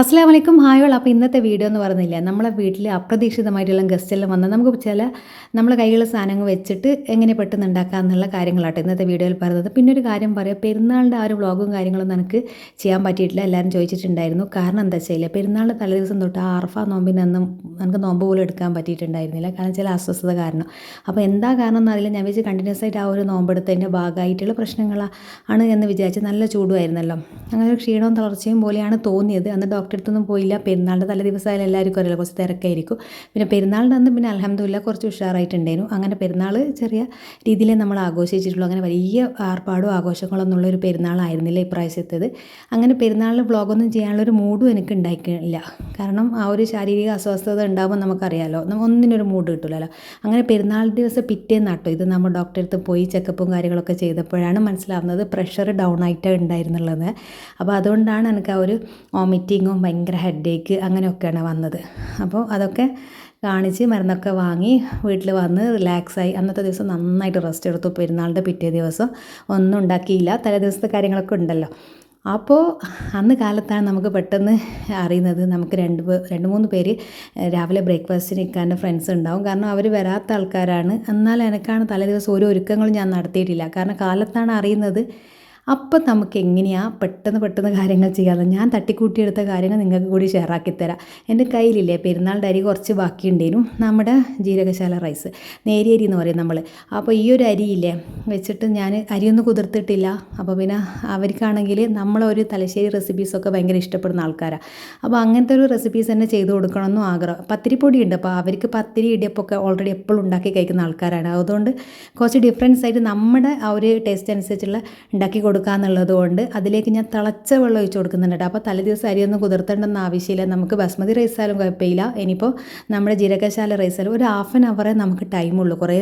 അസ്സലാമു അലൈക്കും ഹായോൾ. അപ്പോൾ ഇന്നത്തെ വീഡിയോ എന്ന് പറഞ്ഞില്ല, നമ്മളെ വീട്ടിൽ അപ്രതീക്ഷിതമായിട്ടുള്ള ഗസ്റ്റെല്ലാം വന്നാൽ നമുക്ക് നമ്മളെ കൈകളിൽ സാധനങ്ങൾ വെച്ചിട്ട് എങ്ങനെ പെട്ടെന്ന് ഉണ്ടാക്കുക എന്നുള്ള കാര്യങ്ങളാട്ടോ ഇന്നത്തെ വീഡിയോയിൽ പറയുന്നത്. പിന്നെ ഒരു കാര്യം പറയാം, പെരുന്നാളിൻ്റെ ആ ഒരു വ്ളോഗും കാര്യങ്ങളൊന്നും എനിക്ക് ചെയ്യാൻ പറ്റിയിട്ടില്ല. എല്ലാവരും ചോദിച്ചിട്ടുണ്ടായിരുന്നു. കാരണം എന്താ വെച്ചാൽ പെരുന്നാളിൻ്റെ തലേദിവസം തൊട്ട് ആ അറഫ നോമ്പിനൊന്നും എനിക്ക് നോമ്പ് പോലും എടുക്കാൻ പറ്റിയിട്ടുണ്ടായിരുന്നില്ല. കാരണം ചില അസ്വസ്ഥത കാരണം. അപ്പോൾ എന്താ കാരണം എന്നറിയില്ല. ഞാൻ വെച്ച് കണ്ടിന്യൂസ് ആയിട്ട് ആ ഒരു നോമ്പെടുത്തതിൻ്റെ ഭാഗമായിട്ടുള്ള പ്രശ്നങ്ങളാണ് എന്ന് വിചാരിച്ച്. നല്ല ചൂടുമായിരുന്നല്ലോ, അങ്ങനെ ഒരു ക്ഷീണവും തളർച്ചയും പോലെയാണ് തോന്നിയത്. അന്ന് ഡോക്ടറെ അടുത്തൊന്നും പോയില്ല. പെരുന്നാളിൻ്റെ തലേ ദിവസമായാലും എല്ലാവർക്കും അറിയില്ല, കുറച്ച് തിരക്കായിരിക്കും. പിന്നെ പെരുന്നാളിൻ്റെ അന്ന് പിന്നെ അൽഹംദുലില്ലാ കുറച്ച് ഉഷാറായിട്ടുണ്ടായിരുന്നു. അങ്ങനെ പെരുന്നാൾ ചെറിയ രീതിയിൽ നമ്മൾ ആഘോഷിച്ചിട്ടുള്ളൂ. അങ്ങനെ വലിയ ആർപ്പാടും ആഘോഷങ്ങളൊന്നും ഉള്ളൊരു പെരുന്നാളായിരുന്നില്ല ഇപ്രാവശ്യത്തേത്. അങ്ങനെ പെരുന്നാളിൽ വ്ളോഗൊന്നും ചെയ്യാനുള്ളൊരു മൂഡും എനിക്ക് ഉണ്ടായിട്ടില്ല. കാരണം ആ ഒരു ശാരീരിക അസ്വസ്ഥത ഉണ്ടാകുമ്പോൾ നമുക്കറിയാമല്ലോ, ഒന്നിനൊരു മൂഡ് കിട്ടില്ലല്ലോ. അങ്ങനെ പെരുന്നാൾ ദിവസം പിറ്റേന്നാട്ടോ ഇത് നമ്മൾ ഡോക്ടറെ അടുത്ത് പോയി ചെക്കപ്പും കാര്യങ്ങളൊക്കെ ചെയ്തപ്പോഴാണ് മനസ്സിലാവുന്നത് പ്രഷർ ഡൗൺ ആയിട്ടാണ് ഉണ്ടായിരുന്നുള്ളത്. അപ്പോൾ അതുകൊണ്ടാണ് എനിക്ക് ആ ഒരു വോമിറ്റിങ്ങും ഭയങ്കര ഹെഡേക്ക് അങ്ങനെയൊക്കെയാണ് വന്നത്. അപ്പോൾ അതൊക്കെ കാണിച്ച് മരുന്നൊക്കെ വാങ്ങി വീട്ടിൽ വന്ന് റിലാക്സായി. അന്നത്തെ ദിവസം നന്നായിട്ട് റെസ്റ്റ് എടുത്തു. പെരുന്നാളിൻ്റെ പിറ്റേ ദിവസം ഒന്നും ഉണ്ടാക്കിയില്ല. തലേ ദിവസത്തെ കാര്യങ്ങളൊക്കെ ഉണ്ടല്ലോ. അപ്പോൾ അന്ന് കാലത്താണ് നമുക്ക് പെട്ടെന്ന് അറിയുന്നത്, നമുക്ക് രണ്ട് മൂന്ന് പേര് രാവിലെ ബ്രേക്ക്ഫാസ്റ്റിന് ഇക്കാൻ്റെ ഫ്രണ്ട്സ് ഉണ്ടാവും. കാരണം അവർ വരാത്ത ആൾക്കാരാണ്. എന്നാൽ എനിക്കാണ് തലേ ദിവസം ഒരു ഒരുക്കങ്ങളും ഞാൻ നടത്തിയിട്ടില്ല. കാരണം കാലത്താണ് അറിയുന്നത്. അപ്പം നമുക്ക് എങ്ങനെയാണ് പെട്ടെന്ന് കാര്യങ്ങൾ ചെയ്യാതെ ഞാൻ തട്ടിക്കൂട്ടിയെടുത്ത കാര്യങ്ങൾ നിങ്ങൾക്ക് കൂടി ഷെയർ ആക്കിത്തരാം. എൻ്റെ കയ്യിലില്ലേ പെരുന്നാളിൻ്റെ അരി കുറച്ച് ബാക്കിയുണ്ടേനും, നമ്മുടെ ജീരകശാല റൈസ്, നേരിയ അരി എന്ന് പറയും നമ്മൾ. അപ്പോൾ ഈ ഒരു അരിയില്ലേ വെച്ചിട്ട് ഞാൻ അരിയൊന്നും കുതിർത്തിട്ടില്ല. അപ്പോൾ പിന്നെ അവർക്കാണെങ്കിൽ നമ്മളൊരു തലശ്ശേരി റെസിപ്പീസൊക്കെ ഭയങ്കര ഇഷ്ടപ്പെടുന്ന ആൾക്കാരാണ്. അപ്പോൾ അങ്ങനത്തെ ഒരു റെസിപ്പീസ് തന്നെ ചെയ്ത് കൊടുക്കണമെന്നും ആഗ്രഹം. പത്തിരിപ്പൊടി ഉണ്ട്, അപ്പോൾ അവർക്ക് പത്തിരി ഇടിയപ്പമൊക്കെ ഓൾറെഡി എപ്പോഴും ഉണ്ടാക്കി കഴിക്കുന്ന ആൾക്കാരാണ്. അതുകൊണ്ട് കുറച്ച് ഡിഫറൻസ് ആയിട്ട് നമ്മുടെ ആ ഒരു ടേസ്റ്റ് അനുസരിച്ചുള്ള ഉണ്ടാക്കി കൊടുക്കാന്നുള്ളത് കൊണ്ട് അതിലേക്ക് ഞാൻ തിളച്ച വെള്ളം ഒഴിച്ച് കൊടുക്കുന്നുണ്ട്. അപ്പോൾ തലേദിവസം അരിയൊന്നും കുതിർത്തേണ്ടെന്ന് ആവശ്യമില്ല. നമുക്ക് ബസ്മതി റൈസായാലും കുഴപ്പമില്ല. ഇനിയിപ്പോൾ നമ്മുടെ ജീരകശാല റൈസായാലും ഒരു ഹാഫ് ആൻ അവറേ നമുക്ക് ടൈമുള്ളൂ. കുറേ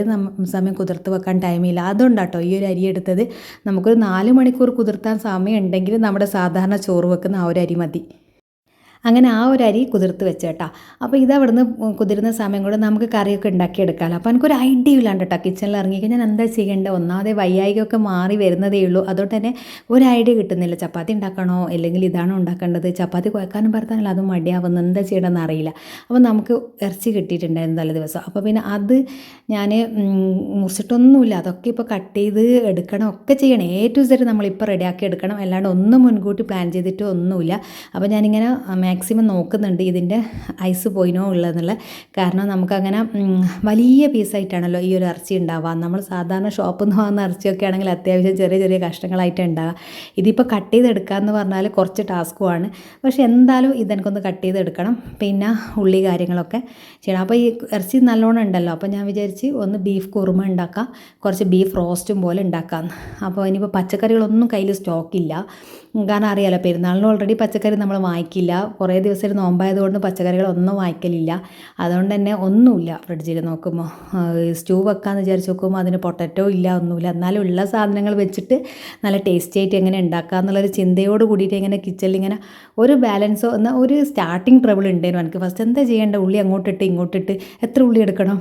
സമയം കുതിർത്ത് വെക്കാൻ ടൈമില്ല. അതുകൊണ്ടാട്ടോ ഈ ഒരു അരി എടുത്തത്. നമുക്കൊരു 4 മണിക്കൂർ കുതിർത്താൻ സമയം ഉണ്ടെങ്കിൽ നമ്മുടെ സാധാരണ ചോറ് വെക്കുന്ന ആ ഒരു അരി മതി. അങ്ങനെ ആ ഒരു അരി കുതിർത്ത് വെച്ച് കേട്ടോ. അപ്പോൾ ഇതവിടുന്ന് കുതിരുന്ന സമയം കൊണ്ട് നമുക്ക് കറിയൊക്കെ ഉണ്ടാക്കിയെടുക്കാമല്ലോ. അപ്പോൾ എനിക്കൊരു ഐഡിയ ഇല്ലാണ്ട് കേട്ടോ കിച്ചണിൽ ഇറങ്ങിക്കഴിഞ്ഞാൽ ഞാൻ എന്താ ചെയ്യേണ്ടത്. ഒന്നാമതേ വയ്യായികയൊക്കെ മാറി വരുന്നതേ ഉള്ളൂ. അതുകൊണ്ട് തന്നെ ഒരു ഐഡിയ കിട്ടുന്നില്ല. ചപ്പാത്തി ഉണ്ടാക്കണോ അല്ലെങ്കിൽ ഇതാണോ ഉണ്ടാക്കേണ്ടത്. ചപ്പാത്തി കുഴക്കാനും പരത്താനല്ല, അതും മടിയാവുന്നു. എന്താ ചെയ്യണമെന്ന് അറിയില്ല. അപ്പോൾ നമുക്ക് ഇറച്ചി കിട്ടിയിട്ടുണ്ടായിരുന്നു തലേ ദിവസം. അപ്പോൾ പിന്നെ അത് ഞാൻ മുറിച്ചിട്ടൊന്നുമില്ല. അതൊക്കെ ഇപ്പോൾ കട്ട് ചെയ്ത് എടുക്കണം, ഒക്കെ ചെയ്യണം. A to Z നമ്മളിപ്പോൾ റെഡിയാക്കി എടുക്കണം. അല്ലാണ്ട് ഒന്നും മുൻകൂട്ടി പ്ലാൻ ചെയ്തിട്ടോ ഒന്നുമില്ല. അപ്പോൾ ഞാനിങ്ങനെ മാക്സിമം നോക്കുന്നുണ്ട് ഇതിൻ്റെ ഐസ് പോയിനോ ഉള്ളതെന്നുള്ള. കാരണം നമുക്കങ്ങനെ വലിയ പീസായിട്ടാണല്ലോ ഈ ഒരു ഇറച്ചി ഉണ്ടാവുക. നമ്മൾ സാധാരണ ഷോപ്പിൽ നിന്ന് വാങ്ങുന്ന ഇറച്ചിയൊക്കെ ആണെങ്കിൽ അത്യാവശ്യം ചെറിയ ചെറിയ കഷ്ണങ്ങളായിട്ട് ഉണ്ടാകുക. ഇതിപ്പോൾ കട്ട് ചെയ്തെടുക്കുക എന്ന് പറഞ്ഞാൽ കുറച്ച് ടാസ്ക്കുമാണ്. പക്ഷേ എന്തായാലും ഇതെനിക്കൊന്ന് കട്ട് ചെയ്തെടുക്കണം. പിന്നെ ഉള്ളി കാര്യങ്ങളൊക്കെ ചെയ്യണം. അപ്പോൾ ഈ ഇറച്ചി നല്ലോണം ഉണ്ടല്ലോ. അപ്പോൾ ഞാൻ വിചാരിച്ച് ഒന്ന് ബീഫ് കുറുമ ഉണ്ടാക്കാം, കുറച്ച് ബീഫ് റോസ്റ്റും പോലെ ഉണ്ടാക്കാം. അപ്പോൾ ഇനിയിപ്പോൾ പച്ചക്കറികളൊന്നും കയ്യിൽ സ്റ്റോക്കില്ല. കാരണം അറിയാലോ പെരുന്നാളിന് ഓൾറെഡി പച്ചക്കറി നമ്മൾ വാങ്ങിക്കില്ല. കുറേ ദിവസം നോമ്പായതുകൊണ്ട് പച്ചക്കറികളൊന്നും വാങ്ങിക്കലില്ല. അതുകൊണ്ട് തന്നെ ഒന്നുമില്ല ഫ്രിഡ്ജിൽ. നോക്കുമ്പോൾ സ്റ്റൂ വെക്കാമെന്ന് വിചാരിച്ച് നോക്കുമ്പോൾ അതിന് പൊട്ടറ്റോ ഇല്ല, ഒന്നുമില്ല. എന്നാലും ഉള്ള സാധനങ്ങൾ വെച്ചിട്ട് നല്ല ടേസ്റ്റി ആയിട്ട് എങ്ങനെ ഉണ്ടാക്കുക എന്നുള്ളൊരു ചിന്തയോട് കൂടിയിട്ട് ഇങ്ങനെ കിച്ചണിൽ ഇങ്ങനെ ഒരു ബാലൻസോ എന്നാൽ ഒരു സ്റ്റാർട്ടിങ് ട്രബിൾ ഉണ്ടായിരുന്നു എനിക്ക്. ഫസ്റ്റ് എന്താ ചെയ്യേണ്ട, ഉള്ളി അങ്ങോട്ടിട്ട് ഇങ്ങോട്ടിട്ട് എത്ര ഉള്ളി എടുക്കണം,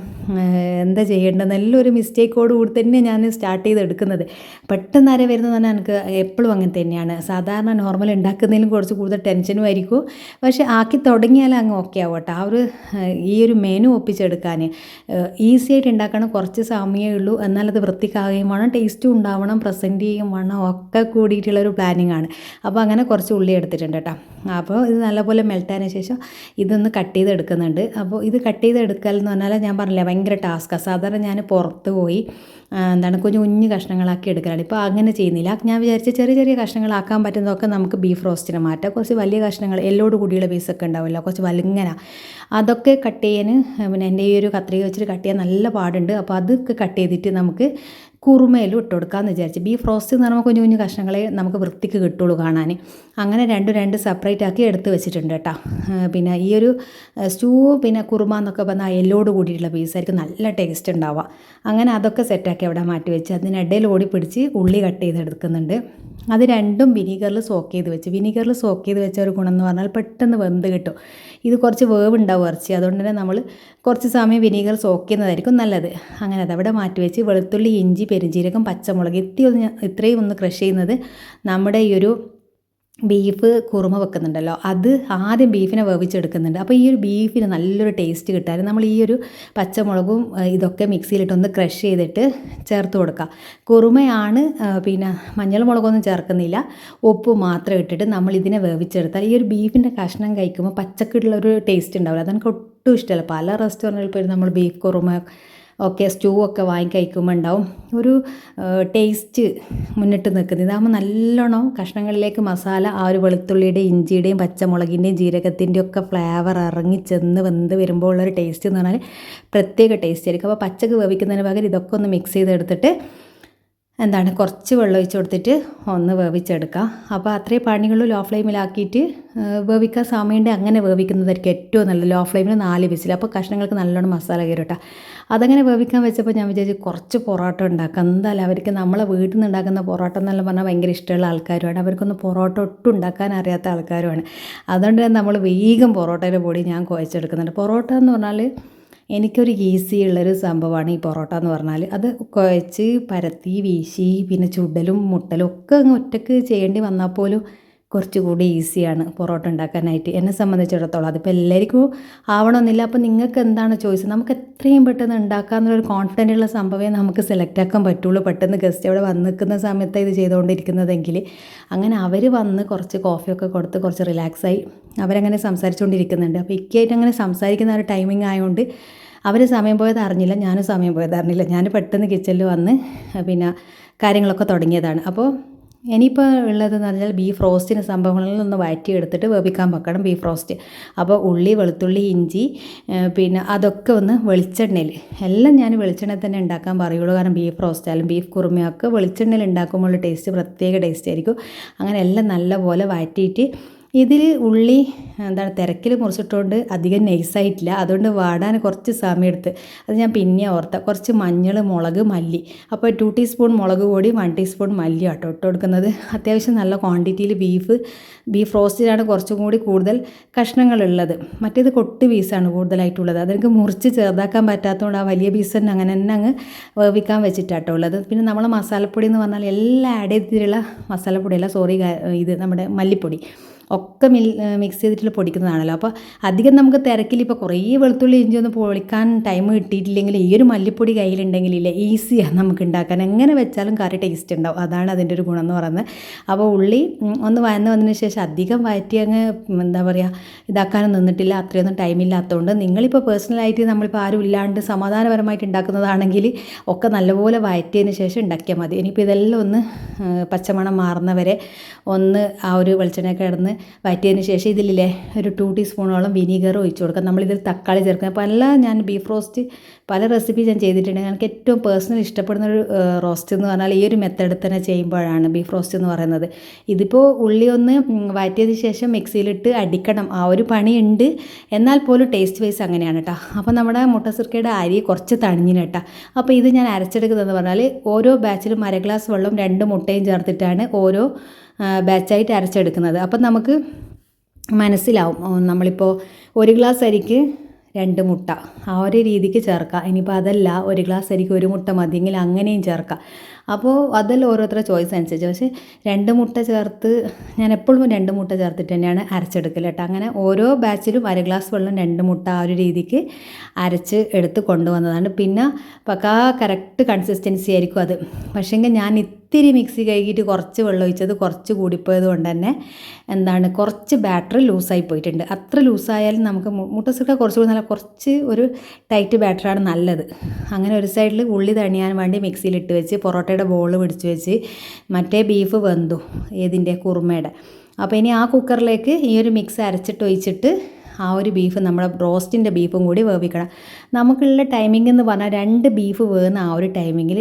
എന്താ ചെയ്യേണ്ടത്, നല്ലൊരു മിസ്റ്റേക്കോട് കൂടി തന്നെ ഞാൻ സ്റ്റാർട്ട് ചെയ്ത് എടുക്കുന്നത്. പെട്ടെന്ന് ആരെ വരുന്നത് പറഞ്ഞാൽ എനിക്ക് എപ്പോഴും അങ്ങനെ തന്നെയാണ്. സാധാരണ നോർമൽ ഉണ്ടാക്കുന്നതിലും കുറച്ച് കൂടുതൽ ടെൻഷനും ആയിരിക്കും. പക്ഷേ ആക്കി തുടങ്ങിയാൽ അങ്ങ് ഓക്കെ ആവും കേട്ടോ. ആ ഒരു ഈ ഒരു മെനു ഒപ്പിച്ചെടുക്കാൻ ഈസി ആയിട്ട് ഉണ്ടാക്കണം. കുറച്ച് സമയമേ ഉള്ളൂ. എന്നാലത് വൃത്തിക്കാവുകയും വേണം, ടേസ്റ്റും ഉണ്ടാവണം, പ്രസൻറ്റ് ചെയ്യും വേണം, ഒക്കെ കൂടിയിട്ടുള്ളൊരു പ്ലാനിങ് ആണ്. അപ്പോൾ അങ്ങനെ കുറച്ച് ഉള്ളി എടുത്തിട്ടുണ്ട് കേട്ടോ. അപ്പോൾ ഇത് നല്ലപോലെ മെൽറ്റായതിനു ശേഷം ഇതൊന്ന് കട്ട് ചെയ്ത് എടുക്കുന്നുണ്ട്. അപ്പോൾ ഇത് കട്ട് ചെയ്ത് എടുക്കൽ എന്ന് പറഞ്ഞാൽ ഞാൻ പറഞ്ഞില്ല ഭയങ്കര ടാസ്ക്കാണ്. സാധാരണ ഞാൻ പുറത്ത് പോയി കുഞ്ഞു കുഞ്ഞു കഷ്ണങ്ങളാക്കി എടുക്കലാണ്. ഇപ്പോൾ അങ്ങനെ ചെയ്യുന്നില്ല. ഞാൻ വിചാരിച്ച ചെറിയ ചെറിയ കഷ്ണങ്ങളാക്കാൻ പറ്റുന്നതൊക്കെ നമുക്ക് ബീഫ് റോസ്റ്റിന് മാറ്റാം. കുറച്ച് വലിയ കഷ്ണങ്ങൾ എല്ലോട് കൂടിയുള്ള പീസൊക്കെ ഉണ്ടാവില്ല, കുറച്ച് വലിങ്ങനെ അതൊക്കെ കട്ട് ചെയ്യാൻ പിന്നെ എൻ്റെ ഈ ഒരു കത്രിക വെച്ചിട്ട് കട്ട് ചെയ്യാൻ നല്ല പാടുണ്ട്. അപ്പോൾ അതൊക്കെ കട്ട് ചെയ്തിട്ട് നമുക്ക് കുറുമയിലും ഇട്ട് കൊടുക്കാമെന്ന് വിചാരിച്ച്. ബീഫ് റോസ്റ്റ് എന്ന് പറയുമ്പോൾ കുഞ്ഞു കുഞ്ഞു കഷ്ണങ്ങളെ നമുക്ക് വൃത്തിക്ക് കിട്ടുള്ളൂ കാണാൻ. അങ്ങനെ രണ്ട് സെപ്പറേറ്റ് ആക്കി എടുത്ത് വെച്ചിട്ടുണ്ട് കേട്ടോ. പിന്നെ ഈ ഒരു സ്റ്റൂ പിന്നെ കുറുമ എന്നൊക്കെ പറഞ്ഞാൽ എല്ലോട് കൂടിയിട്ടുള്ള പീസായിരിക്കും നല്ല ടേസ്റ്റ് ഉണ്ടാവുക. അങ്ങനെ അതൊക്കെ സെറ്റാക്കി അവിടെ മാറ്റി വെച്ച് അതിനിടയിൽ ഓടി പിടിച്ച് ഉള്ളി കട്ട് ചെയ്തെടുക്കുന്നുണ്ട്. അത് രണ്ടും വിനീഗറിൽ സോക്ക് ചെയ്ത് വെച്ച്. വിനീഗറിൽ സോക്ക് ചെയ്ത് വെച്ച ഒരു ഗുണം എന്ന് പറഞ്ഞാൽ പെട്ടെന്ന് വെന്ത് കിട്ടും. ഇത് കുറച്ച് വേവ് ഉണ്ടാവും ഇറച്ചി. അതുകൊണ്ട് തന്നെ നമ്മൾ കുറച്ച് സമയം വിനീഗർ സോക്ക് ചെയ്യുന്നതായിരിക്കും നല്ലത്. അങ്ങനെ അതവിടെ മാറ്റി വെച്ച് വെളുത്തുള്ളി, ഇഞ്ചി, പെരുംജീരകം, പച്ചമുളക് ഇത്രയും ഒന്ന് ക്രഷ് ചെയ്യുന്നത് നമ്മുടെ ഈ ഒരു ബീഫ് കുറുമ വെക്കുന്നുണ്ടല്ലോ, അത് ആദ്യം ബീഫിനെ വേവിച്ചെടുക്കുന്നുണ്ട്. അപ്പോൾ ഈ ഒരു ബീഫിന് നല്ലൊരു ടേസ്റ്റ് കിട്ടാൻ നമ്മൾ ഈ ഒരു പച്ചമുളകും ഇതൊക്കെ മിക്സിയിലിട്ടൊന്ന് ക്രഷ് ചെയ്തിട്ട് ചേർത്ത് കൊടുക്കുക. കുറുമയാണ് പിന്നെ മഞ്ഞൾ മുളകൊന്നും ചേർക്കുന്നില്ല, ഉപ്പ് മാത്രം ഇട്ടിട്ട് നമ്മൾ ഇതിനെ വേവിച്ചെടുത്താൽ ഈ ഒരു ബീഫിൻ്റെ കഷ്ണം കഴിക്കുമ്പോൾ പച്ചക്കുള്ളൊരു ടേസ്റ്റ് ഉണ്ടാവില്ല. അതെനിക്ക് ഒട്ടും ഇഷ്ടമല്ല. പല റെസ്റ്റോറൻറ്റുകളിൽ പോയി നമ്മൾ ബീഫ് കുറുമ ഒക്കെ സ്റ്റൂ ഒക്കെ വാങ്ങി കഴിക്കുമ്പോൾ ഉണ്ടാവും ഒരു ടേസ്റ്റ് മുന്നിട്ട് നിൽക്കുന്നത്. ഇതാകുമ്പോൾ നല്ലോണം കഷ്ണങ്ങളിലേക്ക് മസാല ആ ഒരു വെളുത്തുള്ളിയുടെയും ഇഞ്ചിയുടെയും പച്ചമുളകിൻ്റെയും ജീരകത്തിൻ്റെയും ഒക്കെ ഫ്ലേവർ ഇറങ്ങി ചെന്ന് വെന്ത് വരുമ്പോൾ ഉള്ളൊരു ടേസ്റ്റ് എന്ന് പറഞ്ഞാൽ പ്രത്യേക ടേസ്റ്റ് ആയിരിക്കും. അപ്പോൾ പച്ചക്ക് വേവിക്കുന്നതിന് പകരം ഇതൊക്കെ ഒന്ന് മിക്സ് ചെയ്തെടുത്തിട്ട് കുറച്ച് വെള്ളം ഒഴിച്ച് കൊടുത്തിട്ട് ഒന്ന് വേവിച്ചെടുക്കുക. അപ്പോൾ അത്രയും പണികളും ലോ ഫ്ലെയിമിലാക്കിയിട്ട് വേവിക്കാൻ സമയമുണ്ട്. അങ്ങനെ വേവിക്കുന്നതായിരിക്കും ഏറ്റവും നല്ലത്. ലോ ഫ്ലെയിമിൽ 4 വിസിൽ. അപ്പോൾ കഷ്ണങ്ങൾക്ക് നല്ലോണം മസാല കയറും കേട്ടോ. അതങ്ങനെ വേവിക്കാൻ വെച്ചപ്പോൾ ഞാൻ വിചാരിച്ചു കുറച്ച് പൊറോട്ട ഉണ്ടാക്കാം. എന്തായാലും അവർക്ക് നമ്മളെ വീട്ടിൽ നിന്ന് ഉണ്ടാക്കുന്ന പൊറോട്ട എന്നെല്ലാം പറഞ്ഞാൽ ഭയങ്കര ഇഷ്ടമുള്ള ആൾക്കാരുമാണ്. അവർക്കൊന്നും പൊറോട്ട ഒട്ടും ഉണ്ടാക്കാൻ അറിയാത്ത ആൾക്കാരുമാണ്. അതുകൊണ്ട് തന്നെ നമ്മൾ വേഗം പൊറോട്ടയുടെ പൊടി ഞാൻ കുഴച്ചെടുക്കുന്നുണ്ട്. പൊറോട്ട എന്ന് പറഞ്ഞാൽ എനിക്കൊരു ഈസി ഉള്ളൊരു സംഭവമാണ് ഈ പൊറോട്ട എന്ന് പറഞ്ഞാൽ. അത് കുഴച്ച് പരത്തി വീശി പിന്നെ ചുടലും മുട്ടലും ഒക്കെ അങ്ങ് ഒറ്റയ്ക്ക് ചെയ്യേണ്ടി വന്നാൽ പോലും കുറച്ചുകൂടി ഈസിയാണ് പൊറോട്ട ഉണ്ടാക്കാനായിട്ട് എന്നെ സംബന്ധിച്ചിടത്തോളം. അതിപ്പോൾ എല്ലാവർക്കും ആവണമെന്നില്ല. അപ്പോൾ നിങ്ങൾക്ക് എന്താണ് ചോയ്സ്? നമുക്ക് എത്രയും പെട്ടെന്ന് ഉണ്ടാക്കാമെന്നുള്ളൊരു കോൺഫിഡൻ്റ് ഉള്ള സംഭവമേ നമുക്ക് സെലക്ട് ആക്കാൻ പറ്റുള്ളൂ. പെട്ടെന്ന് ഗസ്റ്റ് അവിടെ വന്ന് നിൽക്കുന്ന സമയത്ത് ഇത് ചെയ്തുകൊണ്ടിരിക്കുന്നതെങ്കിൽ അങ്ങനെ അവർ വന്ന് കുറച്ച് കോഫിയൊക്കെ കൊടുത്ത് കുറച്ച് റിലാക്സായി അവരങ്ങനെ സംസാരിച്ചുകൊണ്ടിരിക്കുന്നുണ്ട്. അപ്പോൾ ഇക്കായിട്ട് അങ്ങനെ സംസാരിക്കുന്ന ഒരു ടൈമിംഗ് ആയതുകൊണ്ട് അവർ സമയം പോയത് അറിഞ്ഞില്ല, ഞാനും സമയം പോയത് അറിഞ്ഞില്ല. ഞാൻ പെട്ടെന്ന് കിച്ചണിൽ വന്ന് പിന്നെ കാര്യങ്ങളൊക്കെ തുടങ്ങിയതാണ്. അപ്പോൾ ഇനിയിപ്പോൾ ഉള്ളതെന്ന് പറഞ്ഞാൽ ബീഫ് റോസ്റ്റിന് സംഭവങ്ങളിലൊന്ന് വഴറ്റിയെടുത്തിട്ട് വേവിക്കാൻ വെക്കണം ബീഫ് റോസ്റ്റ്. അപ്പോൾ ഉള്ളി, വെളുത്തുള്ളി, ഇഞ്ചി പിന്നെ അതൊക്കെ ഒന്ന് വെളിച്ചെണ്ണയിൽ, എല്ലാം ഞാൻ വെളിച്ചെണ്ണയിൽ തന്നെ ഉണ്ടാക്കാൻ പറയുള്ളൂ. കാരണം ബീഫ് റോസ്റ്റായാലും ബീഫ് കുറുമയൊക്കെ വെളിച്ചെണ്ണയിൽ ഉണ്ടാക്കുമ്പോൾ ടേസ്റ്റ് പ്രത്യേക ടേസ്റ്റ് ആയിരിക്കും. അങ്ങനെ എല്ലാം നല്ലപോലെ വഴറ്റിയിട്ട് ഇതിൽ ഉള്ളി തിരക്കിൽ മുറിച്ചിട്ടുകൊണ്ട് അധികം നൈസായിട്ടില്ല, അതുകൊണ്ട് വാടാൻ കുറച്ച് സമയം എടുത്ത്. അത് ഞാൻ പിന്നെ ഓർത്ത. കുറച്ച് മഞ്ഞൾ, മുളക്, മല്ലി. അപ്പോൾ 2 ടീസ്പൂൺ മുളക് പൊടി, 1 ടീസ്പൂൺ മല്ലി ആട്ടോ ഇട്ട് കൊടുക്കുന്നത്. അത്യാവശ്യം നല്ല ക്വാണ്ടിറ്റിയിൽ ബീഫ് റോസ്റ്റിലാണ് കുറച്ചും കൂടി കൂടുതൽ കഷ്ണങ്ങളുള്ളത്. മറ്റേത് കൊട്ട് പീസാണ് കൂടുതലായിട്ടുള്ളത്. അതെനിക്ക് മുറിച്ച് ചെറുതാക്കാൻ പറ്റാത്തതുകൊണ്ട് ആ വലിയ പീസ് തന്നെ അങ്ങനെ അങ്ങ് വേവിക്കാൻ വെച്ചിട്ടാട്ടോ ഉള്ളത്. പിന്നെ നമ്മൾ മസാലപ്പൊടി എന്ന് പറഞ്ഞാൽ എല്ലാം ആഡ് ചെയ്തിട്ടുള്ള മസാലപ്പൊടിയല്ല, ഇത് നമ്മുടെ മല്ലിപ്പൊടി ഒക്കെ മിക്സ് ചെയ്തിട്ട് പൊടിക്കുന്നതാണല്ലോ. അപ്പോൾ അധികം നമുക്ക് തിരക്കിൽ ഇപ്പോൾ കുറേ വെളുത്തുള്ളി ഇഞ്ചി ഒന്ന് പൊളിക്കാൻ ടൈം കിട്ടിയിട്ടില്ലെങ്കിൽ ഈ ഒരു മല്ലിപ്പൊടി കയ്യിലുണ്ടെങ്കിലില്ലേ ഈസിയാണ് നമുക്ക് ഉണ്ടാക്കാൻ. എങ്ങനെ വെച്ചാലും കറി ടേസ്റ്റ് ഉണ്ടാവും. അതാണ് അതിൻ്റെ ഒരു ഗുണം എന്ന് പറയുന്നത്. അപ്പോൾ ഉള്ളി ഒന്ന് വന്നതിന് ശേഷം അധികം വഴറ്റി അങ്ങ് ഇതാക്കാനും നിന്നിട്ടില്ല. അത്രയൊന്നും ടൈമില്ലാത്തതുകൊണ്ട് നിങ്ങളിപ്പോൾ പേഴ്സണലായിട്ട് നമ്മളിപ്പോൾ ആരും ഇല്ലാണ്ട് സമാധാനപരമായിട്ട് ഉണ്ടാക്കുന്നതാണെങ്കിൽ ഒക്കെ നല്ലപോലെ വഴറ്റിയതിന് ശേഷം ഉണ്ടാക്കിയാൽ മതി. ഇനിയിപ്പോൾ ഇതെല്ലാം ഒന്ന് പച്ചമണം മാറുന്നവരെ ഒന്ന് ആ ഒരു വെളിച്ചെണ്ണ കിടന്ന് വഴറ്റിയതിന് ശേഷം ഇതിലില്ലേ ഒരു 2 ടീസ്പൂണോളം വിനീഗർ ഒഴിച്ച് കൊടുക്കാം. നമ്മളിതിൽ തക്കാളി ചേർക്കുന്നത്. അപ്പോൾ ഞാൻ ബീഫ് റോസ്റ്റ് പല റെസിപ്പി ഞാൻ ചെയ്തിട്ടുണ്ട്. എനിക്ക് ഏറ്റവും പേഴ്സണൽ ഇഷ്ടപ്പെടുന്ന ഒരു റോസ്റ്റ് എന്ന് പറഞ്ഞാൽ ഈ ഒരു മെത്തേഡിൽ തന്നെ ചെയ്യുമ്പോഴാണ് ബീഫ് റോസ്റ്റ് എന്ന് പറയുന്നത്. ഇതിപ്പോൾ ഉള്ളി ഒന്ന് വഴറ്റിയതിന് ശേഷം മിക്സിയിലിട്ട് അടിക്കണം, ആ ഒരു പണിയുണ്ട്. എന്നാൽ പോലും ടേസ്റ്റ് വൈസ് അങ്ങനെയാണ് കേട്ടോ. അപ്പോൾ നമ്മുടെ മുട്ടസിർക്കയുടെ അരി കുറച്ച് തണിഞ്ഞിന് കേട്ടോ. അപ്പോൾ ഇത് ഞാൻ അരച്ചെടുക്കുന്നതെന്ന് പറഞ്ഞാൽ ഓരോ ബാച്ചിലും 1/2 ഗ്ലാസ് വെള്ളം 2 മുട്ടയും ചേർത്തിട്ടാണ് ഓരോ ബാച്ചായിട്ട് അരച്ചെടുക്കുന്നത്. അപ്പം നമുക്ക് മനസ്സിലാവും നമ്മളിപ്പോൾ 1 ഗ്ലാസ് അരിക്ക് 2 മുട്ട ആ ഒരു രീതിക്ക് ചേർക്കാം. ഇനിയിപ്പോൾ അതല്ല 1 ഗ്ലാസ് അരിക്ക് 1 മുട്ട മതിയെങ്കിൽ അങ്ങനെയും ചേർക്കാം. അപ്പോൾ അതെല്ലാം ഓരോരുത്തരുടെ ചോയ്സ് അനുസരിച്ച്. പക്ഷേ 2 മുട്ട ചേർത്ത് ഞാൻ എപ്പോഴും 2 മുട്ട ചേർത്തിട്ട് തന്നെയാണ് അരച്ചെടുക്കൽ കേട്ടോ. അങ്ങനെ ഓരോ ബാച്ചിലും 1/2 ഗ്ലാസ് വെള്ളം 2 മുട്ട ആ ഒരു രീതിക്ക് അരച്ച് എടുത്ത് കൊണ്ടുവന്നതാണ്. പിന്നെ പക്കാ കറക്റ്റ് കൺസിസ്റ്റൻസി ആയിരിക്കും അത്. പക്ഷേങ്കിൽ ഞാൻ ഇത്തിരി മിക്സി കഴുകിയിട്ട് കുറച്ച് വെള്ളം ഒഴിച്ചത് കുറച്ച് കൂടിപ്പോയത് കൊണ്ട് തന്നെ കുറച്ച് ബാറ്റർ ലൂസായി പോയിട്ടുണ്ട്. അത്ര ലൂസായാലും നമുക്ക് മുട്ടസിർക്ക കുറച്ചുകൂടി നല്ല കുറച്ച് ഒരു ടൈറ്റ് ബാറ്ററാണ് നല്ലത്. അങ്ങനെ ഒരു സൈഡിൽ ഉള്ളി തണിയാൻ വേണ്ടി മിക്സിയിലിട്ട് വെച്ച് പൊറോട്ടയുടെ ബോൾ പിടിച്ച് വെച്ച് മറ്റേ ബീഫ് വെന്തു ഏതിൻ്റെ കുറുമയുടെ. അപ്പോൾ ഇനി ആ കുക്കറിലേക്ക് ഈ ഒരു മിക്സ് അരച്ചിട്ട് ഒഴിച്ചിട്ട് ആ ഒരു ബീഫ് നമ്മുടെ റോസ്റ്റിൻ്റെ ബീഫും കൂടി വേവിക്കണം. നമുക്കുള്ള ടൈമിംഗ് എന്ന് പറഞ്ഞാൽ 2 ബീഫ് വേകുന്ന ആ ഒരു ടൈമിങ്ങിൽ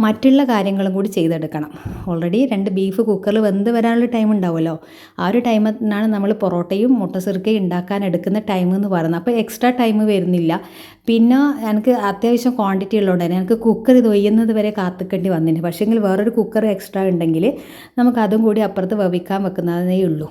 മറ്റുള്ള കാര്യങ്ങളും കൂടി ചെയ്തെടുക്കണം. ഓൾറെഡി 2 ബീഫ് കുക്കറിൽ വെന്ത് വരാനുള്ള ടൈം ഉണ്ടാവുമല്ലോ. ആ ഒരു ടൈമിനാണ് നമ്മൾ പൊറോട്ടയും മുട്ടസിർക്കയും ഉണ്ടാക്കാൻ എടുക്കുന്ന ടൈം എന്ന് പറയുന്നത്. അപ്പോൾ എക്സ്ട്രാ ടൈം വരുന്നില്ല. പിന്നെ എനിക്ക് അത്യാവശ്യം ക്വാണ്ടിറ്റി ഉള്ളതുകൊണ്ട് തന്നെ എനിക്ക് കുക്കർ ഇത് ഒയ്യുന്നത് വരെ കാത്തിക്കേണ്ടി വന്നിട്ടുണ്ട്. പക്ഷേങ്കിൽ വേറൊരു കുക്കർ എക്സ്ട്രാ ഉണ്ടെങ്കിൽ നമുക്ക് അതും കൂടി അപ്പുറത്ത് വേവിക്കാൻ വെക്കുന്നതേ ഉള്ളൂ.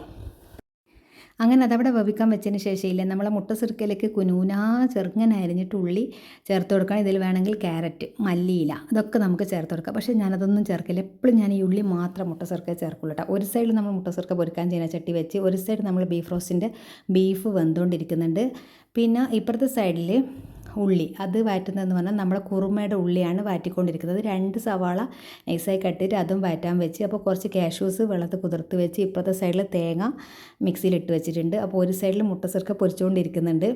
അങ്ങനെ അതവിടെ വേവിക്കാൻ വെച്ചതിന് ശേഷം ഇല്ലേ നമ്മളെ മുട്ട സിർക്കയിലേക്ക് കുനൂനാ ചെറുങ്ങനെ അരിഞ്ഞിട്ട് ഉള്ളി ചേർത്ത് കൊടുക്കണം. ഇതിൽ വേണമെങ്കിൽ ക്യാരറ്റ്, മല്ലിയില ഇതൊക്കെ നമുക്ക് ചേർത്ത് കൊടുക്കാം. പക്ഷേ ഞാനതൊന്നും ചേർക്കില്ല. എപ്പോഴും ഞാൻ ഈ ഉള്ളി മാത്രം മുട്ട സിർക്കയിൽ ചേർക്കുള്ളൂ കേട്ടോ. ഒരു സൈഡിൽ നമ്മൾ മുട്ട സിർക്ക പൊരിക്കാൻ ചെയ്യുന്ന ചട്ടി വെച്ച് ഒരു സൈഡ് നമ്മൾ ബീഫ് റോസ്റ്റിൻ്റെ ബീഫ് വെന്തുകൊണ്ടിരിക്കുന്നുണ്ട്. പിന്നെ ഇപ്പുറത്തെ സൈഡിൽ ഉള്ളി അത് വാറ്റുന്നതെന്ന് പറഞ്ഞാൽ നമ്മുടെ കുറുമയുടെ ഉള്ളിയാണ് വാറ്റിക്കൊണ്ടിരിക്കുന്നത്. 2 സവാള നൈസായി കട്ടിട്ട് അതും വാറ്റാൻ വെച്ച്. അപ്പോൾ കുറച്ച് കാഷ്യൂസ് വെള്ളത്തിൽ കുതിർത്ത് വെച്ച് ഇപ്പോഴത്തെ സൈഡിൽ തേങ്ങ മിക്സിയിലിട്ട് വെച്ചിട്ടുണ്ട്. അപ്പോൾ ഒരു സൈഡിൽ മുട്ട സിർക്ക പൊരിച്ചുകൊണ്ടിരിക്കുന്നുണ്ട്.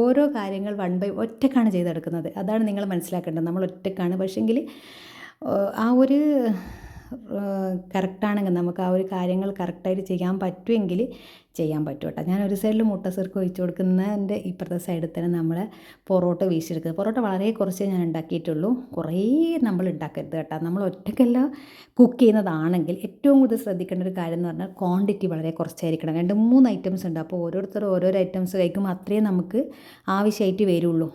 ഓരോ കാര്യങ്ങൾ 1 ബൈ ഒറ്റക്കാണ് ചെയ്തെടുക്കുന്നത്. അതാണ് നിങ്ങൾ മനസ്സിലാക്കേണ്ടത്. നമ്മൾ ഒറ്റക്കാണ്. പക്ഷേങ്കിൽ ആ ഒരു കറക്റ്റാണെങ്കിൽ നമുക്ക് ആ ഒരു കാര്യങ്ങൾ കറക്റ്റായിട്ട് ചെയ്യാൻ പറ്റുമെങ്കിൽ ചെയ്യാൻ പറ്റും കേട്ടോ. ഞാൻ ഒരു സൈഡിൽ മുട്ട സിർക്ക ഒഴിച്ച് കൊടുക്കുന്നതിൻ്റെ ഇപ്പുറത്തെ സൈഡിൽ തന്നെ നമ്മൾ പൊറോട്ട വീശിയെടുക്കുന്നത്. പൊറോട്ട വളരെ കുറച്ചേ ഞാൻ ഉണ്ടാക്കിയിട്ടുള്ളൂ. കുറേ നമ്മൾ ഉണ്ടാക്കരുത് കേട്ടോ. നമ്മൾ ഒറ്റയ്ക്കല്ല കുക്ക് ചെയ്യുന്നതാണെങ്കിൽ ഏറ്റവും കൂടുതൽ ശ്രദ്ധിക്കേണ്ട ഒരു കാര്യം എന്ന് പറഞ്ഞാൽ ക്വാണ്ടിറ്റി വളരെ കുറച്ചായിരിക്കണം. 2-3 ഐറ്റംസ് ഉണ്ട്. അപ്പോൾ ഓരോരുത്തരും ഓരോരോ ഐറ്റംസ് കഴിക്കുമ്പോൾ അത്രയും നമുക്ക് ആവശ്യമായിട്ട് വരുള്ളൂ.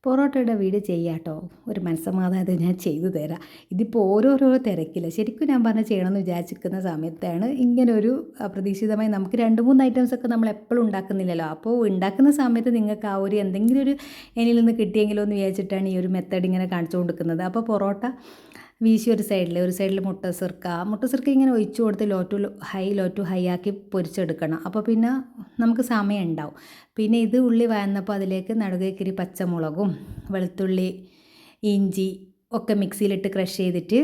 പൊറോട്ടയുടെ വീഡിയോ ചെയ്യാം കേട്ടോ. ഒരു മനസ്സമാധാനത്തിൽ ഞാൻ ചെയ്തു തരാം. ഇതിപ്പോൾ ഓരോരോ തിരക്കില്ല. ശരിക്കും ഞാൻ പറഞ്ഞാൽ ചെയ്യണമെന്ന് വിചാരിച്ചിരിക്കുന്ന സമയത്താണ് ഇങ്ങനൊരു അപ്രതീക്ഷിതമായി നമുക്ക് 2-3 ഐറ്റംസൊക്കെ നമ്മൾ എപ്പോഴും ഉണ്ടാക്കുന്നില്ലല്ലോ. അപ്പോൾ ഉണ്ടാക്കുന്ന സമയത്ത് നിങ്ങൾക്ക് ആ ഒരു എന്തെങ്കിലും ഒരു എന്നിൽ നിന്ന് കിട്ടിയെങ്കിലോ എന്ന് വിചാരിച്ചിട്ടാണ് ഈ ഒരു മെത്തേഡ് ഇങ്ങനെ കാണിച്ചു കൊടുക്കുന്നത്. അപ്പോൾ പൊറോട്ട വീശി ഒരു സൈഡിൽ മുട്ട സിർക്ക ഇങ്ങനെ ഒഴിച്ചു കൊടുത്ത് ലോ ടു ഹൈ ആക്കി പൊരിച്ചെടുക്കണം. അപ്പോൾ പിന്നെ നമുക്ക് സമയം ഉണ്ടാവും. പിന്നെ ഇത് ഉള്ളി വഴന്നപ്പോൾ അതിലേക്ക് നടുകേക്കിരി പച്ചമുളകും വെളുത്തുള്ളി ഇഞ്ചി ഒക്കെ മിക്സിയിലിട്ട് ക്രഷ് ചെയ്തിട്ട്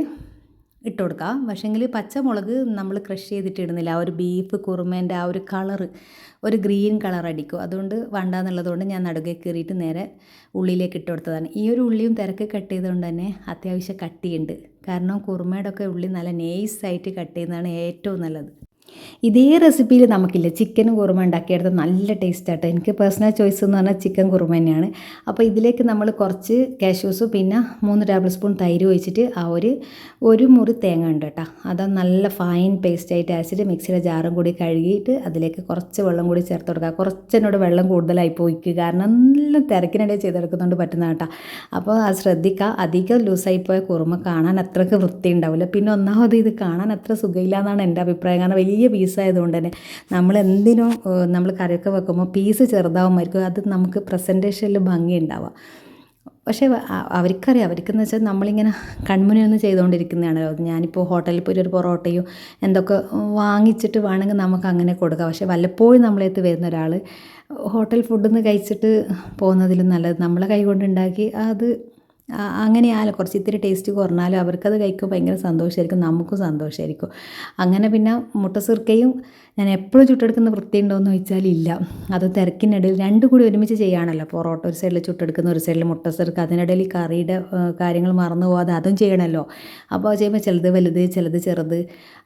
ഇട്ട് കൊടുക്കാം. പക്ഷേങ്കിൽ പച്ചമുളക് നമ്മൾ ക്രഷ് ചെയ്തിട്ട് ഇടുന്നില്ല. ആ ഒരു ബീഫ് കുറുമേൻ്റെ ആ ഒരു കളറ് ഒരു ഗ്രീൻ കളർ അടിക്കും. അതുകൊണ്ട് വേണ്ടാന്നുള്ളതുകൊണ്ട് ഞാൻ നടുകെ കീറിയിട്ട് നേരെ ഉള്ളിലേക്ക് ഇട്ട് കൊടുത്തതാണ്. ഈ ഒരു ഉള്ളിയും തിരക്ക് കട്ട് ചെയ്തുകൊണ്ട് തന്നെ അത്യാവശ്യം കട്ടിയുണ്ട്. കാരണം കുറുമയുടെ ഒക്കെ ഉള്ളി നല്ല നൈസായിട്ട് കട്ട് ചെയ്യുന്നതാണ് ഏറ്റവും നല്ലത്. ഇതേ റെസിപ്പിയിൽ നമുക്കില്ല ചിക്കൻ കുറുമ ഉണ്ടാക്കിയെടുത്ത് നല്ല ടേസ്റ്റാട്ടോ. എനിക്ക് പേഴ്സണൽ ചോയ്സ് എന്ന് പറഞ്ഞാൽ ചിക്കൻ കുറുമ തന്നെയാണ്. അപ്പോൾ ഇതിലേക്ക് നമ്മൾ കുറച്ച് കാഷ്യൂസും പിന്നെ 3 ടേബിൾ സ്പൂൺ തൈര് ഒഴിച്ചിട്ട് ആ ഒരു മുറി തേങ്ങ ഉണ്ട് കേട്ടോ. അത് നല്ല ഫൈൻ പേസ്റ്റായിട്ട് അരച്ചിട്ട് മിക്സിയുടെ ജാറും കൂടി കഴുകിയിട്ട് അതിലേക്ക് കുറച്ച് വെള്ളം കൂടി ചേർത്ത് കൊടുക്കുക. കുറച്ചെന്നോട് വെള്ളം കൂടുതലായി പോയിക്കുക. കാരണം നല്ല തിരക്കിനിടയിൽ ചെയ്തെടുക്കുന്നതുകൊണ്ട് പറ്റുന്ന കേട്ടോ. അപ്പോൾ അത് ശ്രദ്ധിക്കുക. അധികം ലൂസായി പോയ കുറുമ കാണാൻ അത്രയ്ക്ക് വൃത്തി ഉണ്ടാവില്ല. പിന്നെ ഒന്നാമത് ഇത് കാണാൻ അത്ര സുഖമില്ല എന്നാണ് എൻ്റെ അഭിപ്രായം. കാരണം വലിയ പീസായതുകൊണ്ട് തന്നെ നമ്മൾ കറിയൊക്കെ വെക്കുമ്പോൾ പീസ് ചെറുതാവുമായിരിക്കും. അത് നമുക്ക് പ്രസൻറ്റേഷനിൽ ഭംഗി ഉണ്ടാവുക. പക്ഷേ അവർക്കറിയാം. അവർക്കെന്ന് വെച്ചാൽ നമ്മളിങ്ങനെ കൺമുന്നിൽ നിന്ന് ചെയ്തുകൊണ്ടിരിക്കുന്നതാണല്ലോ. ഞാനിപ്പോൾ ഹോട്ടലിൽ പോയി ഒരു പൊറോട്ടയോ എന്തൊക്കെ വാങ്ങിച്ചിട്ട് വേണമെങ്കിൽ നമുക്ക് അങ്ങനെ കൊടുക്കാം. പക്ഷേ വല്ലപ്പോഴും നമ്മളെടുത്ത് വരുന്ന ഒരാൾ ഹോട്ടൽ ഫുഡിൽ നിന്ന് കഴിച്ചിട്ട് പോകുന്നതിലും നല്ലത് നമ്മളെ കൈ കൊണ്ടുണ്ടാക്കി അത് അങ്ങനെയായാലും കുറച്ച് ഇത്തിരി ടേസ്റ്റ് കുറഞ്ഞാലും അവർക്കത് കഴിക്കുമ്പോൾ ഭയങ്കര സന്തോഷമായിരിക്കും, നമുക്കും സന്തോഷമായിരിക്കും. അങ്ങനെ പിന്നെ മുട്ട സിർക്കയും ഞാൻ എപ്പോഴും ചുട്ടെടുക്കുന്ന വൃത്തിയുണ്ടോ എന്ന് ചോദിച്ചാൽ ഇല്ല. അത് തിരക്കിനിടയിൽ രണ്ടും കൂടി ഒരുമിച്ച് ചെയ്യുകയാണല്ലോ. പൊറോട്ട ഒരു സൈഡിൽ ചുട്ടെടുക്കുന്ന ഒരു സൈഡിൽ മുട്ട സിർക്ക, അതിനിടയിൽ ഈ കറിയുടെ കാര്യങ്ങൾ മറന്നു പോകാതെ അതും ചെയ്യണമല്ലോ. അപ്പോൾ ചെയ്യുമ്പോൾ ചിലത് വലുത് ചിലത് ചെറുത്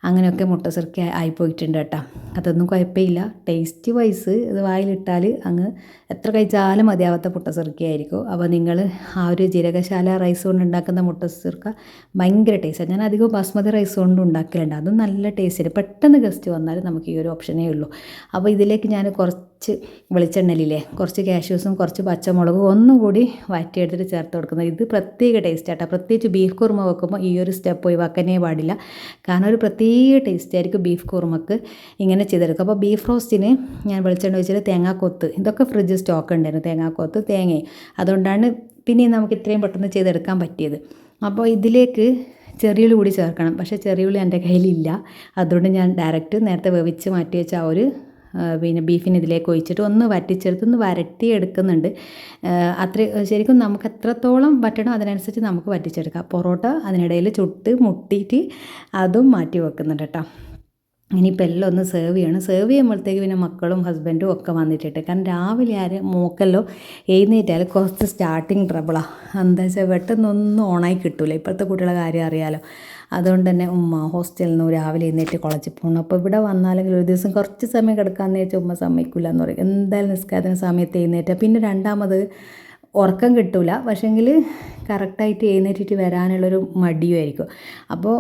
അങ്ങനെയൊക്കെ മുട്ട സിർക്ക ആയിപ്പോയിട്ടുണ്ട് കേട്ടോ. അതൊന്നും കുഴപ്പമില്ല. ടേസ്റ്റ് വൈസ് ഇത് വായിലിട്ടാൽ അങ്ങ് എത്ര കഴിച്ചാലും മതിയാവാത്ത മുട്ട സിർക്കയായിരിക്കും. അപ്പോൾ നിങ്ങൾ ആ ഒരു ജീരകശാല റൈസ് കൊണ്ട് ഉണ്ടാക്കുന്ന മുട്ട സിർക്ക ഭയങ്കര ടേസ്റ്റാണ്. ഞാൻ അധികം ബാസ്മതി റൈസ് കൊണ്ട് ഉണ്ടാക്കലുണ്ട്. അതും നല്ല ടേസ്റ്റാണ്. പെട്ടെന്ന് ഗസ്റ്റ് വന്നാൽ നമുക്ക് ഈ ഒരു ഓപ്ഷനേ ഉള്ളൂ. അപ്പോൾ ഇതിലേക്ക് ഞാൻ കുറച്ച് വെളിച്ചെണ്ണയിലില്ലേ കുറച്ച് കാഷ്യൂസും കുറച്ച് പച്ചമുളകും ഒന്നും കൂടി വഴറ്റിയെടുത്തിട്ട് ചേർത്ത് കൊടുക്കുന്നത്. ഇത് പ്രത്യേക ടേസ്റ്റാട്ടോ. പ്രത്യേകിച്ച് ബീഫ് കുറുമ വെക്കുമ്പോൾ ഈ ഒരു സ്റ്റെപ്പ് ഒഴിവാക്കാനേ പാടില്ല. കാരണം ഒരു പ്രത്യേക ടേസ്റ്റ് ആയിരിക്കും ബീഫ് കുറുമക്ക് ഇങ്ങനെ ചെയ്തെടുക്കുക. അപ്പോൾ ബീഫ് റോസ്റ്റിന് ഞാൻ വെളിച്ചെണ്ണ ഒഴിച്ചിട്ട് തേങ്ങാക്കൊത്ത് ഇതൊക്കെ ഫ്രിഡ്ജ് സ്റ്റോക്ക് ഉണ്ടായിരുന്നു. തേങ്ങാക്കൊത്ത് തേങ്ങയും അതുകൊണ്ടാണ് പിന്നെയും നമുക്ക് ഇത്രയും പെട്ടെന്ന് ചെയ്തെടുക്കാൻ പറ്റിയത്. അപ്പോൾ ഇതിലേക്ക് ചെറിയുള്ളി കൂടി ചേർക്കണം. പക്ഷേ ചെറിയുള്ളി എൻ്റെ കയ്യിലില്ല. അതുകൊണ്ട് ഞാൻ ഡയറക്റ്റ് നേരത്തെ വേവിച്ച് മാറ്റി വെച്ച ആ ഒരു പിന്നെ ബീഫിന് ഇതിലേക്ക് ഒഴിച്ചിട്ട് ഒന്ന് വറ്റിച്ചെടുത്ത് ഒന്ന് വരട്ടി എടുക്കുന്നുണ്ട്. ശരിക്കും നമുക്ക് എത്രത്തോളം വറ്റണോ അതിനനുസരിച്ച് നമുക്ക് വറ്റിച്ചെടുക്കാം. പൊറോട്ട അതിനിടയിൽ ചുട്ട് മുട്ടിയിട്ട് അതും മാറ്റി വെക്കുന്നുണ്ട് കേട്ടോ. ഇനിയിപ്പോൾ എല്ലാം ഒന്ന് സെർവ് ചെയ്യുമ്പോഴത്തേക്ക് പിന്നെ മക്കളും ഹസ്ബൻഡും ഒക്കെ വന്നിട്ടുണ്ട്. കാരണം രാവിലെ മൂക്കല്ലോ എഴുന്നേറ്റാൽ കുറച്ച് സ്റ്റാർട്ടിങ് ട്രബിളാണ്. എന്താ വെച്ചാൽ പെട്ടെന്നൊന്നും ഓണായി കിട്ടില്ല. ഇപ്പോഴത്തെ കുട്ടികളുടെ കാര്യം അറിയാമല്ലോ. അതുകൊണ്ട് തന്നെ ഹോസ്റ്റലിൽ നിന്ന് രാവിലെ എഴുന്നേറ്റ് കുളച്ച് പോകണം. അപ്പോൾ ഇവിടെ വന്നാലെങ്കിൽ ഒരു ദിവസം കുറച്ച് സമയം കിടക്കാമെന്ന് വെച്ചാൽ സമ്മതിക്കില്ല എന്ന് പറയും. എന്തായാലും നിസ്കാരത്തിന് സമയത്ത് എഴുന്നേറ്റാൽ പിന്നെ രണ്ടാമത് ഉറക്കം കിട്ടില്ല. പക്ഷേങ്കിൽ കറക്റ്റായിട്ട് എഴുന്നേറ്റിട്ട് വരാനുള്ളൊരു മടിയുമായിരിക്കും. അപ്പോൾ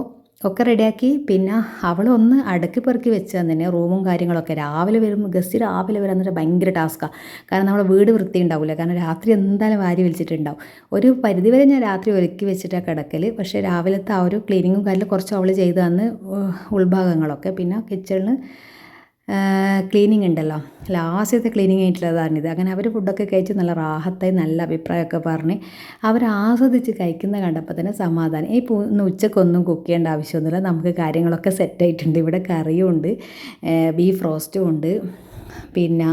ഒക്കെ റെഡിയാക്കി പിന്നെ അവളൊന്ന് അടുക്കി പെറുക്കി വെച്ചാൽ തന്നെ റൂമും കാര്യങ്ങളൊക്കെ രാവിലെ വരുമ്പോൾ ഗസ്റ്റ് രാവിലെ വരാൻ ഭയങ്കര ടാസ്ക്കാണ്. കാരണം നമ്മുടെ വീട് വൃത്തി ഉണ്ടാവില്ല. കാരണം രാത്രി എന്തായാലും വാരി വലിച്ചിട്ടുണ്ടാവും. ഒരു പരിധിവരെ ഞാൻ രാത്രി ഒരുക്കി വെച്ചിട്ടാണ് കിടക്കൽ. പക്ഷേ രാവിലത്തെ ആ ഒരു ക്ലീനിങ്ങും കാര്യങ്ങളും കുറച്ച് അവൾ ചെയ്ത് തന്ന് ഉൾഭാഗങ്ങളൊക്കെ പിന്നെ കിച്ചണിൽ ക്ലീനിങ് ഉണ്ടല്ലോ, ലാസ്റ്റത്തെ ക്ലീനിങ് ആയിട്ടുള്ളതാണിത്. അങ്ങനെ അവർ ഫുഡൊക്കെ കഴിച്ച് നല്ല റാഹത്തായി നല്ല അഭിപ്രായമൊക്കെ പറഞ്ഞ് അവർ ആസ്വദിച്ച് കഴിക്കുന്ന കണ്ടപ്പോൾ തന്നെ സമാധാനം. ഇന്ന് ഉച്ചക്കൊന്നും കുക്ക് ചെയ്യേണ്ട ആവശ്യമൊന്നുമില്ല, നമുക്ക് കാര്യങ്ങളൊക്കെ സെറ്റായിട്ടുണ്ട്. ഇവിടെ കറിയും ഉണ്ട്, ബീഫ് റോസ്റ്റും ഉണ്ട്, പിന്നെ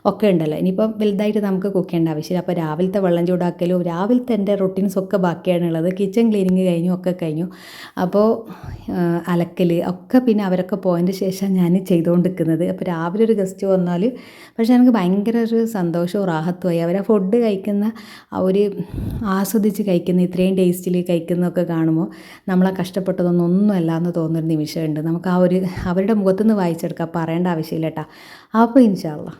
ഒക്കെ ഉണ്ടല്ലോ. ഇനിയിപ്പം വലുതായിട്ട് നമുക്ക് കുക്ക് ചെയ്യേണ്ട ആവശ്യമില്ല. അപ്പോൾ രാവിലത്തെ വെള്ളം ചൂടാക്കലും രാവിലത്തെ എൻ്റെ റൊട്ടീൻസൊക്കെ ബാക്കിയാണുള്ളത്. കിച്ചൺ ക്ലീനിങ് കഴിഞ്ഞു, ഒക്കെ കഴിഞ്ഞു. അപ്പോൾ അലക്കൽ ഒക്കെ പിന്നെ അവരൊക്കെ പോയതിൻ്റെ ശേഷം ഞാൻ ചെയ്തുകൊണ്ടിരിക്കുന്നത്. അപ്പോൾ രാവിലെ ഒരു ഗസ്റ്റ് വന്നാൽ പക്ഷേ എനിക്ക് ഭയങ്കര ഒരു സന്തോഷവും റാഹത്തുമായി. അവർ ആ ഫുഡ് കഴിക്കുന്ന ആ ഒരു ആസ്വദിച്ച് കഴിക്കുന്ന ഇത്രയും ടേസ്റ്റിൽ കഴിക്കുന്നതൊക്കെ കാണുമ്പോൾ നമ്മളെ കഷ്ടപ്പെട്ടതൊന്നും ഒന്നുമല്ല എന്ന് തോന്നുന്നൊരു നിമിഷമുണ്ട്. നമുക്ക് ആ ഒരു അവരുടെ മുഖത്തുനിന്ന് വായിച്ചെടുക്കാം, പറയേണ്ട ആവശ്യമില്ല കേട്ടോ. അപ്പോൾ ഇൻഷാ അല്ലാ